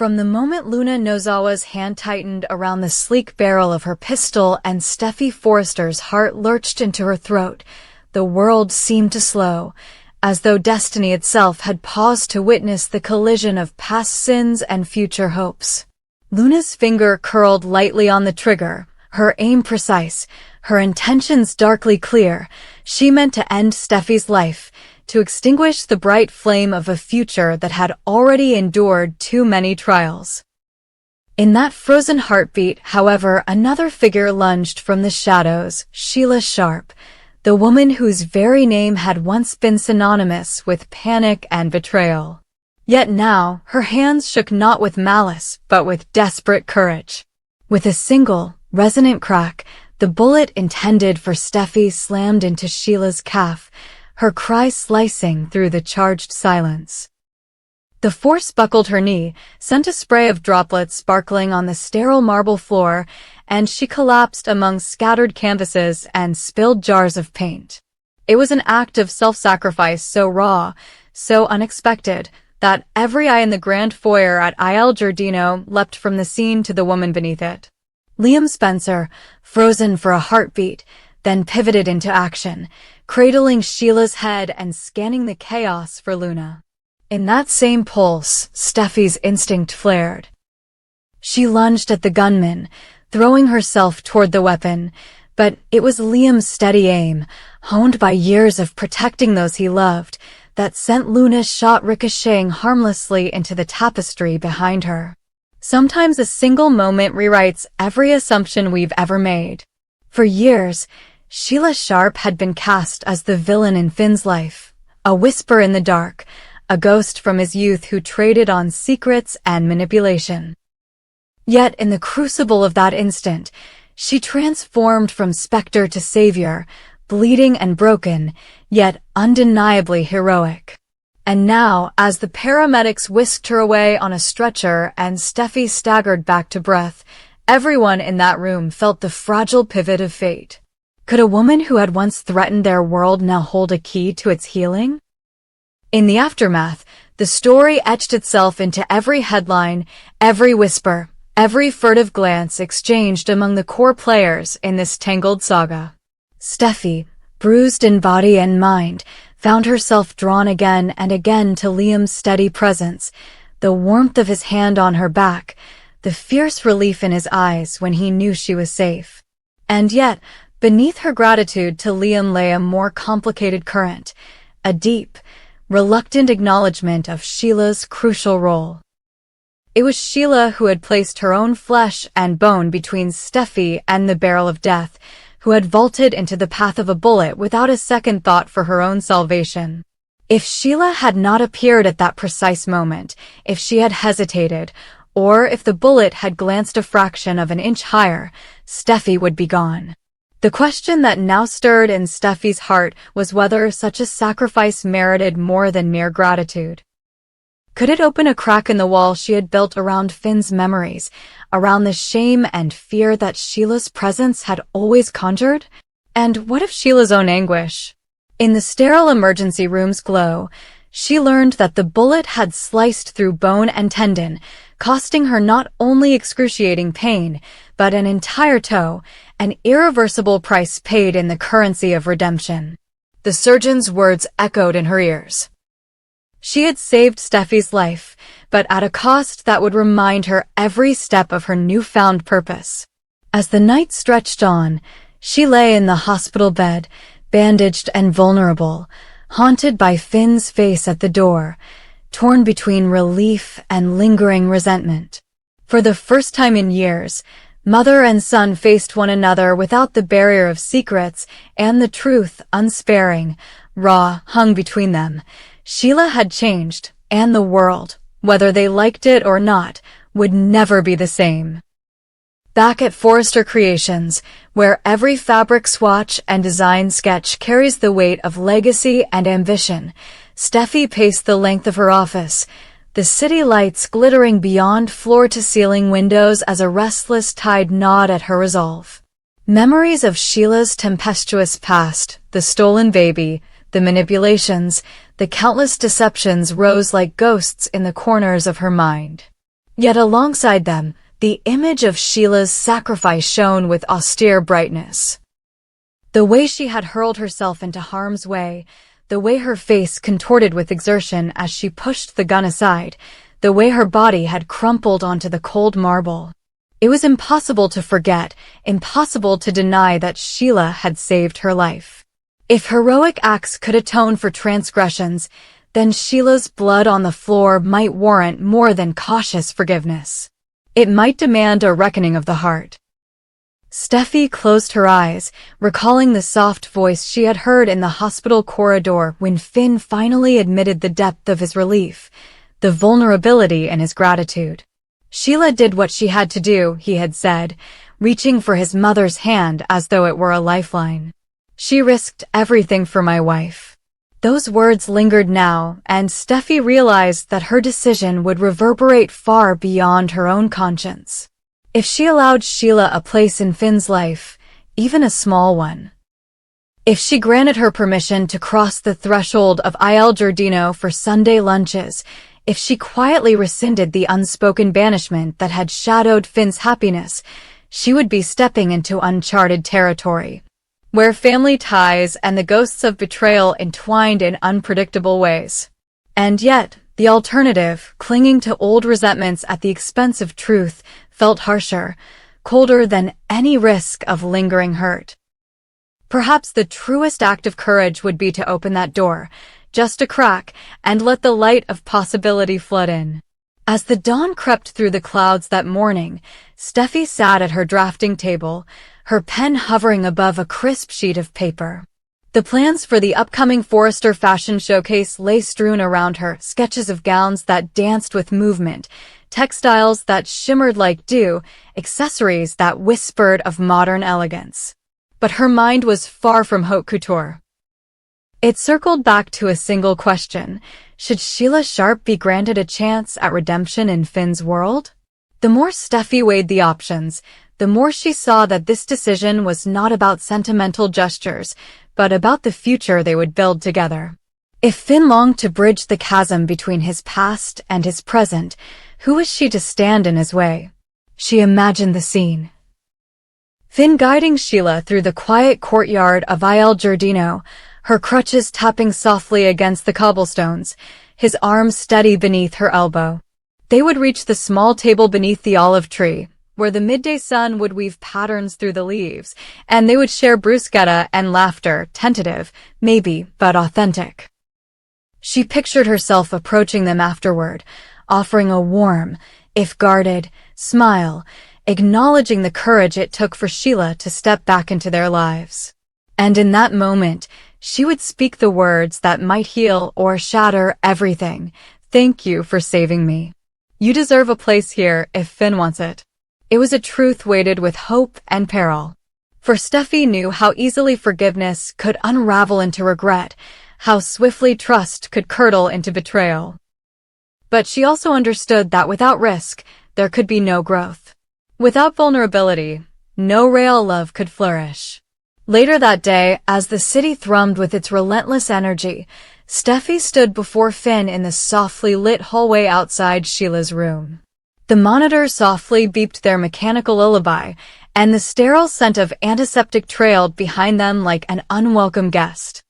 From the moment Luna Nozawa's hand tightened around the sleek barrel of her pistol and Steffy Forrester's heart lurched into her throat, the world seemed to slow, as though destiny itself had paused to witness the collision of past sins and future hopes. Luna's finger curled lightly on the trigger, her aim precise, her intentions darkly clear. She meant to end Steffy's life, to extinguish the bright flame of a future that had already endured too many trials. In that frozen heartbeat, however, another figure lunged from the shadows, Sheila Sharp, the woman whose very name had once been synonymous with panic and betrayal. Yet now, her hands shook not with malice, but with desperate courage. With a single, resonant crack, the bullet intended for Steffy slammed into Sheila's calf, her cry slicing through the charged silence. The force buckled her knee, sent a spray of droplets sparkling on the sterile marble floor, and she collapsed among scattered canvases and spilled jars of paint. It was an act of self-sacrifice so raw, so unexpected, that every eye in the grand foyer at Il Giardino leapt from the scene to the woman beneath it. Liam Spencer, frozen for a heartbeat, then pivoted into action, cradling Sheila's head and scanning the chaos for Luna. In that same pulse, Steffy's instinct flared. She lunged at the gunman, throwing herself toward the weapon, but it was Liam's steady aim, honed by years of protecting those he loved, that sent Luna's shot ricocheting harmlessly into the tapestry behind her. Sometimes a single moment rewrites every assumption we've ever made. For years, Sheila Sharp had been cast as the villain in Finn's life, a whisper in the dark, a ghost from his youth who traded on secrets and manipulation. Yet in the crucible of that instant, she transformed from specter to savior, bleeding and broken, yet undeniably heroic. And now, as the paramedics whisked her away on a stretcher and Steffy staggered back to breath, everyone in that room felt the fragile pivot of fate. Could a woman who had once threatened their world now hold a key to its healing? In the aftermath, the story etched itself into every headline, every whisper, every furtive glance exchanged among the core players in this tangled saga. Steffy, bruised in body and mind, found herself drawn again and again to Liam's steady presence, the warmth of his hand on her back, the fierce relief in his eyes when he knew she was safe. And yet, beneath her gratitude to Liam lay a more complicated current, a deep, reluctant acknowledgement of Sheila's crucial role. It was Sheila who had placed her own flesh and bone between Steffy and the barrel of death, who had vaulted into the path of a bullet without a second thought for her own salvation. If Sheila had not appeared at that precise moment, if she had hesitated, or if the bullet had glanced a fraction of an inch higher, Steffy would be gone. The question that now stirred in Steffy's heart was whether such a sacrifice merited more than mere gratitude. Could it open a crack in the wall she had built around Finn's memories, around the shame and fear that Sheila's presence had always conjured? And what of Sheila's own anguish? In the sterile emergency room's glow, she learned that the bullet had sliced through bone and tendon, costing her not only excruciating pain, but an entire toe, an irreversible price paid in the currency of redemption. The surgeon's words echoed in her ears. She had saved Steffy's life, but at a cost that would remind her every step of her newfound purpose. As the night stretched on, she lay in the hospital bed, bandaged and vulnerable, haunted by Finn's face at the door, torn between relief and lingering resentment. For the first time in years, mother and son faced one another without the barrier of secrets, and the truth, unsparing, raw, hung between them. Sheila had changed, and the world, whether they liked it or not, would never be the same. Back at Forrester Creations, where every fabric swatch and design sketch carries the weight of legacy and ambition, Steffy paced the length of her office, the city lights glittering beyond floor-to-ceiling windows as a restless tide gnawed at her resolve. Memories of Sheila's tempestuous past, the stolen baby, the manipulations, the countless deceptions rose like ghosts in the corners of her mind. Yet alongside them, the image of Sheila's sacrifice shone with austere brightness. The way she had hurled herself into harm's way, the way her face contorted with exertion as she pushed the gun aside, the way her body had crumpled onto the cold marble. It was impossible to forget, impossible to deny that Sheila had saved her life. If heroic acts could atone for transgressions, then Sheila's blood on the floor might warrant more than cautious forgiveness. It might demand a reckoning of the heart. Steffy closed her eyes, recalling the soft voice she had heard in the hospital corridor when Finn finally admitted the depth of his relief, the vulnerability in his gratitude. Sheila did what she had to do, he had said, reaching for his mother's hand as though it were a lifeline. She risked everything for my wife. Those words lingered now, and Steffy realized that her decision would reverberate far beyond her own conscience. If she allowed Sheila a place in Finn's life, even a small one. If she granted her permission to cross the threshold of Il Giardino for Sunday lunches, if she quietly rescinded the unspoken banishment that had shadowed Finn's happiness, she would be stepping into uncharted territory, where family ties and the ghosts of betrayal entwined in unpredictable ways. And yet, the alternative, clinging to old resentments at the expense of truth, felt harsher, colder than any risk of lingering hurt. Perhaps the truest act of courage would be to open that door, just a crack, and let the light of possibility flood in. As the dawn crept through the clouds that morning, Steffy sat at her drafting table, her pen hovering above a crisp sheet of paper. The plans for the upcoming Forrester fashion showcase lay strewn around her, sketches of gowns that danced with movement, textiles that shimmered like dew, accessories that whispered of modern elegance. But her mind was far from haute couture. It circled back to a single question: should Sheila Sharp be granted a chance at redemption in Finn's world? The more Steffy weighed the options, the more she saw that this decision was not about sentimental gestures, but about the future they would build together. If Finn longed to bridge the chasm between his past and his present, who was she to stand in his way? She imagined the scene. Finn guiding Sheila through the quiet courtyard of Il Giardino, her crutches tapping softly against the cobblestones, his arms steady beneath her elbow. They would reach the small table beneath the olive tree, where the midday sun would weave patterns through the leaves, and they would share bruschetta and laughter, tentative, maybe, but authentic. She pictured herself approaching them afterward, offering a warm, if guarded, smile, acknowledging the courage it took for Sheila to step back into their lives. And in that moment, she would speak the words that might heal or shatter everything. "Thank you for saving me. You deserve a place here if Finn wants it." It was a truth weighted with hope and peril. For Steffy knew how easily forgiveness could unravel into regret, how swiftly trust could curdle into betrayal. But she also understood that without risk, there could be no growth. Without vulnerability, no real love could flourish. Later that day, as the city thrummed with its relentless energy, Steffy stood before Finn in the softly lit hallway outside Sheila's room. The monitor softly beeped their mechanical lullaby, and the sterile scent of antiseptic trailed behind them like an unwelcome guest.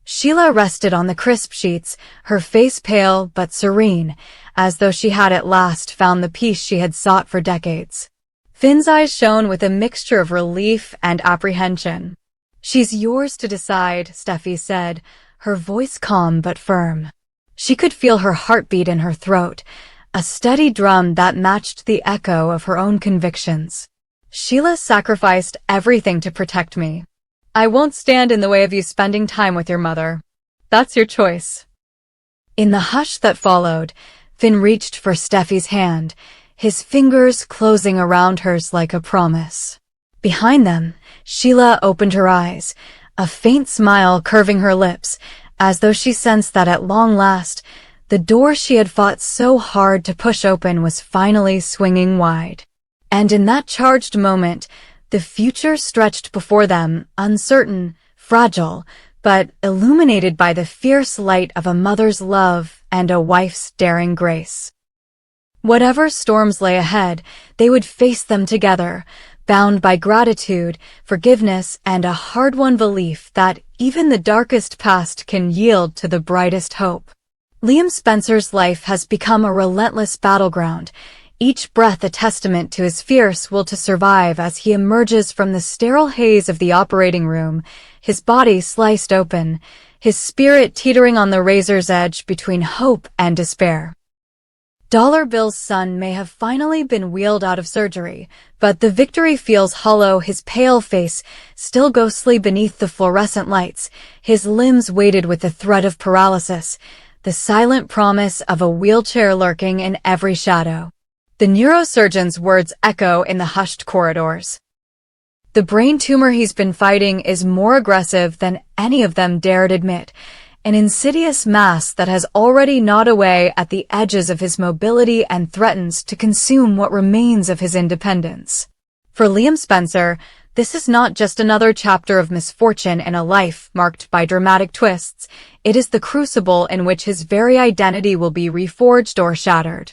Sheila rested on the crisp sheets, her face pale but serene, as though she had at last found the peace she had sought for decades. Finn's eyes shone with a mixture of relief and apprehension. "She's yours to decide," Steffy said, her voice calm but firm. She could feel her heartbeat in her throat, a steady drum that matched the echo of her own convictions. "Sheila sacrificed everything to protect me. I won't stand in the way of you spending time with your mother. That's your choice." In the hush that followed, Finn reached for Steffy's hand, his fingers closing around hers like a promise. Behind them, Sheila opened her eyes, a faint smile curving her lips, as though she sensed that at long last, the door she had fought so hard to push open was finally swinging wide. And in that charged moment, the future stretched before them, uncertain, fragile, but illuminated by the fierce light of a mother's love and a wife's daring grace. Whatever storms lay ahead, they would face them together, bound by gratitude, forgiveness, and a hard-won belief that even the darkest past can yield to the brightest hope. Liam Spencer's life has become a relentless battleground, each breath a testament to his fierce will to survive as he emerges from the sterile haze of the operating room, his body sliced open, his spirit teetering on the razor's edge between hope and despair. Dollar Bill's son may have finally been wheeled out of surgery, but the victory feels hollow, his pale face still ghostly beneath the fluorescent lights, his limbs weighted with the threat of paralysis, the silent promise of a wheelchair lurking in every shadow. The neurosurgeon's words echo in the hushed corridors. The brain tumor he's been fighting is more aggressive than any of them dared admit, an insidious mass that has already gnawed away at the edges of his mobility and threatens to consume what remains of his independence. For Liam Spencer, this is not just another chapter of misfortune in a life marked by dramatic twists, it is the crucible in which his very identity will be reforged or shattered.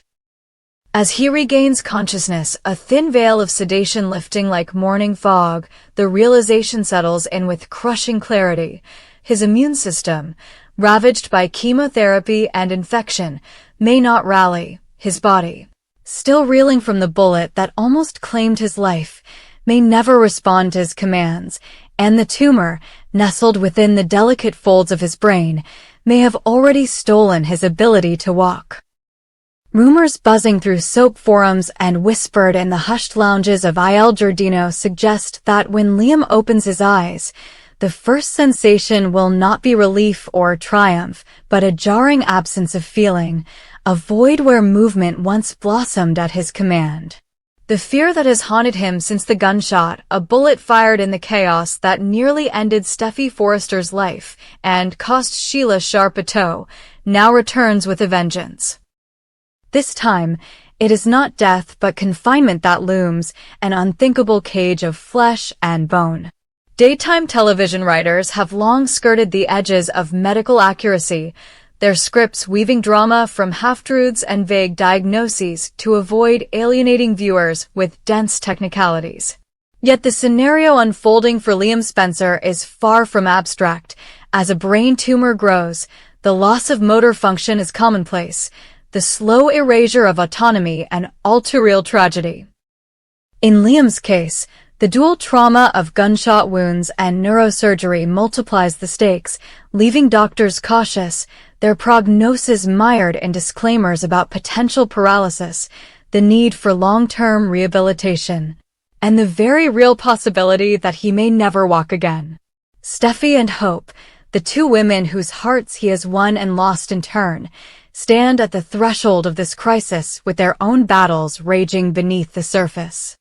As he regains consciousness, a thin veil of sedation lifting like morning fog, the realization settles in with crushing clarity. His immune system, ravaged by chemotherapy and infection, may not rally. His body, still reeling from the bullet that almost claimed his life, may never respond to his commands, and the tumor, nestled within the delicate folds of his brain, may have already stolen his ability to walk. Rumors buzzing through soap forums and whispered in the hushed lounges of Il Giardino suggest that when Liam opens his eyes, the first sensation will not be relief or triumph, but a jarring absence of feeling, a void where movement once blossomed at his command. The fear that has haunted him since the gunshot, a bullet fired in the chaos that nearly ended Steffy Forrester's life and cost Sheila sharp a toe, now returns with a vengeance. This time, it is not death but confinement that looms, an unthinkable cage of flesh and bone. Daytime television writers have long skirted the edges of medical accuracy, their scripts weaving drama from half-truths and vague diagnoses to avoid alienating viewers with dense technicalities. Yet the scenario unfolding for Liam Spencer is far from abstract. As a brain tumor grows, the loss of motor function is commonplace, the slow erasure of autonomy an all-too-real tragedy. In Liam's case, the dual trauma of gunshot wounds and neurosurgery multiplies the stakes, leaving doctors cautious, their prognosis mired in disclaimers about potential paralysis, the need for long-term rehabilitation, and the very real possibility that he may never walk again. Steffy and Hope, the two women whose hearts he has won and lost in turn, stand at the threshold of this crisis with their own battles raging beneath the surface.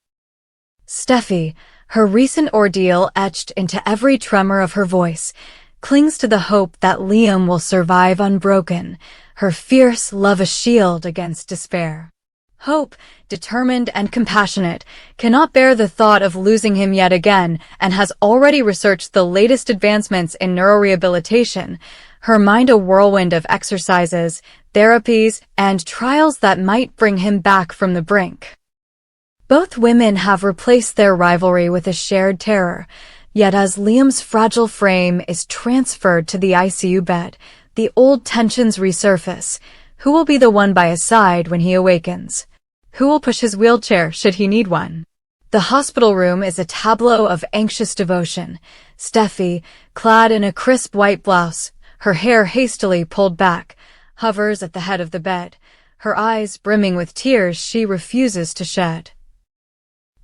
Steffy, her recent ordeal etched into every tremor of her voice, clings to the hope that Liam will survive unbroken, her fierce love a shield against despair. Hope, determined and compassionate, cannot bear the thought of losing him yet again and has already researched the latest advancements in neurorehabilitation, her mind a whirlwind of exercises, therapies, and trials that might bring him back from the brink. Both women have replaced their rivalry with a shared terror, yet as Liam's fragile frame is transferred to the ICU bed, the old tensions resurface. Who will be the one by his side when he awakens? Who will push his wheelchair should he need one? The hospital room is a tableau of anxious devotion. Steffy, clad in a crisp white blouse, her hair hastily pulled back, hovers at the head of the bed, her eyes brimming with tears she refuses to shed.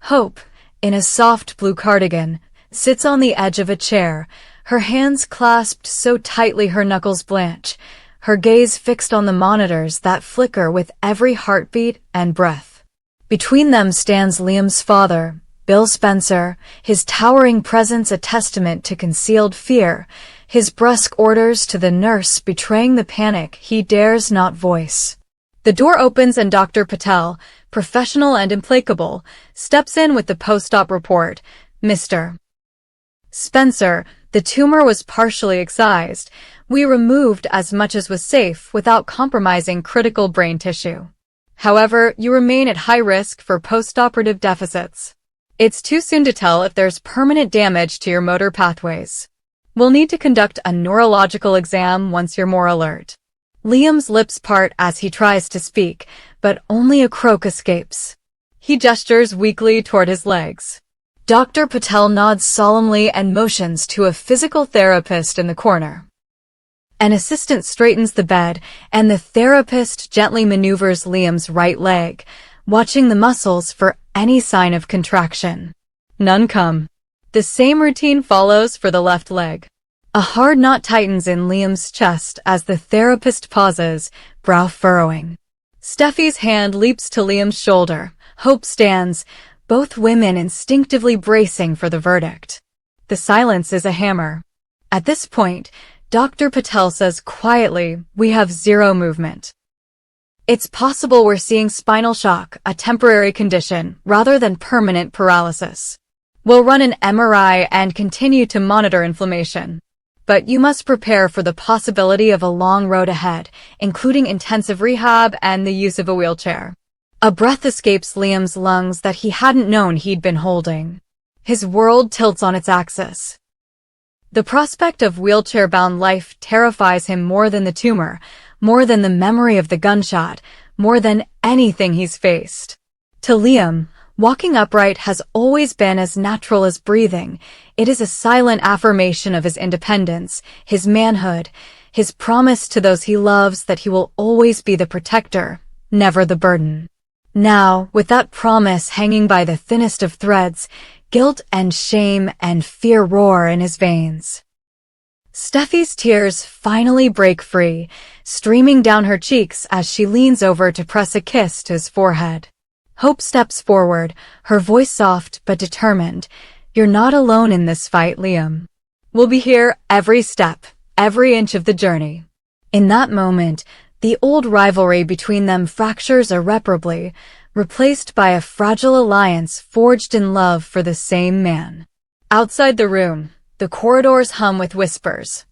Hope, in a soft blue cardigan, sits on the edge of a chair, her hands clasped so tightly her knuckles blanch, her gaze fixed on the monitors that flicker with every heartbeat and breath. Between them stands Liam's father, Bill Spencer, his towering presence a testament to concealed fear, his brusque orders to the nurse betraying the panic he dares not voice. The door opens and Dr. Patel, professional and implacable, steps in with the post-op report. Mr. Spencer, the tumor was partially excised. We removed as much as was safe without compromising critical brain tissue. However, you remain at high risk for postoperative deficits. It's too soon to tell if there's permanent damage to your motor pathways. We'll need to conduct a neurological exam once you're more alert. Liam's lips part as he tries to speak, but only a croak escapes. He gestures weakly toward his legs. Dr. Patel nods solemnly and motions to a physical therapist in the corner. An assistant straightens the bed, and the therapist gently maneuvers Liam's right leg, watching the muscles for any sign of contraction. None come. The same routine follows for the left leg. A hard knot tightens in Liam's chest as the therapist pauses, brow furrowing. Steffy's hand leaps to Liam's shoulder. Hope stands, both women instinctively bracing for the verdict. The silence is a hammer. At this point, Dr. Patel says quietly, "We have zero movement. It's possible we're seeing spinal shock, a temporary condition, rather than permanent paralysis. We'll run an MRI and continue to monitor inflammation. But you must prepare for the possibility of a long road ahead, including intensive rehab and the use of a wheelchair." A breath escapes Liam's lungs that he hadn't known he'd been holding. His world tilts on its axis. The prospect of wheelchair-bound life terrifies him more than the tumor, more than the memory of the gunshot, more than anything he's faced. To Liam, walking upright has always been as natural as breathing. It is a silent affirmation of his independence, his manhood, his promise to those he loves that he will always be the protector, never the burden. Now, with that promise hanging by the thinnest of threads, guilt and shame and fear roar in his veins. Steffy's tears finally break free, streaming down her cheeks as she leans over to press a kiss to his forehead. Hope steps forward, her voice soft but determined. "You're not alone in this fight, Liam. We'll be here every step, every inch of the journey." In that moment, the old rivalry between them fractures irreparably, replaced by a fragile alliance forged in love for the same man. Outside the room, the corridors hum with whispers.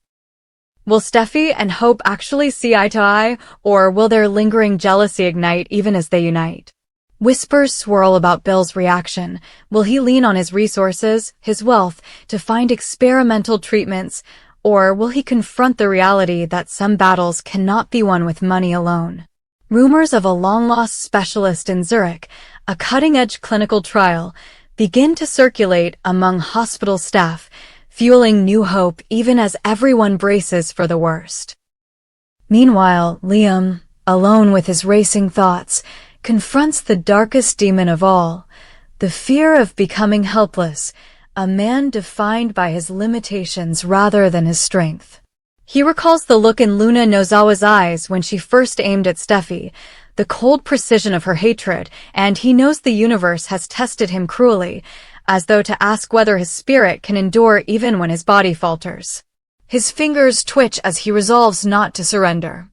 Will Steffy and Hope actually see eye to eye, or will their lingering jealousy ignite even as they unite? Whispers swirl about Bill's reaction. Will he lean on his resources, his wealth, to find experimental treatments, or will he confront the reality that some battles cannot be won with money alone? Rumors of a long-lost specialist in Zurich, a cutting-edge clinical trial, begin to circulate among hospital staff, fueling new hope even as everyone braces for the worst. Meanwhile, Liam, alone with his racing thoughts, confronts the darkest demon of all, the fear of becoming helpless, a man defined by his limitations rather than his strength. He recalls the look in Luna Nozawa's eyes when she first aimed at Steffy, the cold precision of her hatred, and he knows the universe has tested him cruelly, as though to ask whether his spirit can endure even when his body falters. His fingers twitch as he resolves not to surrender.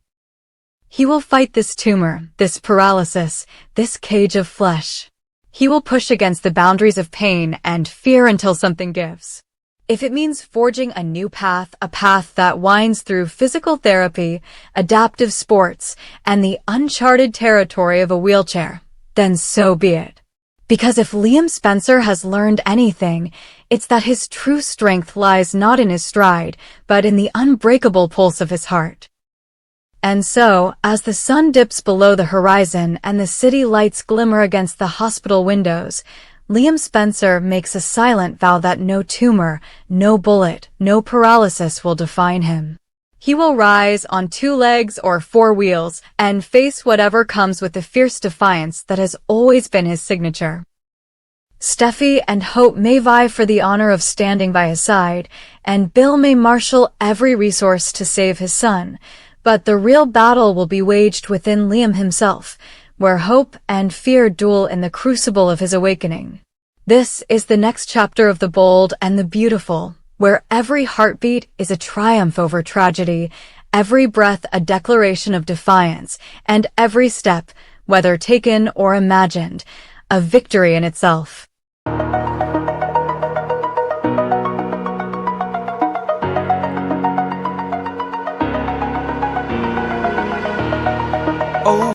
He will fight this tumor, this paralysis, this cage of flesh. He will push against the boundaries of pain and fear until something gives. If it means forging a new path, a path that winds through physical therapy, adaptive sports, and the uncharted territory of a wheelchair, then so be it. Because if Liam Spencer has learned anything, it's that his true strength lies not in his stride, but in the unbreakable pulse of his heart. And so, as the sun dips below the horizon and the city lights glimmer against the hospital windows, Liam Spencer makes a silent vow that no tumor, no bullet, no paralysis will define him. He will rise on 2 legs or 4 wheels and face whatever comes with the fierce defiance that has always been his signature. Steffy and Hope may vie for the honor of standing by his side, and Bill may marshal every resource to save his son, but the real battle will be waged within Liam himself, where hope and fear duel in the crucible of his awakening. This is the next chapter of The Bold and the Beautiful, where every heartbeat is a triumph over tragedy, every breath a declaration of defiance, and every step, whether taken or imagined, a victory in itself.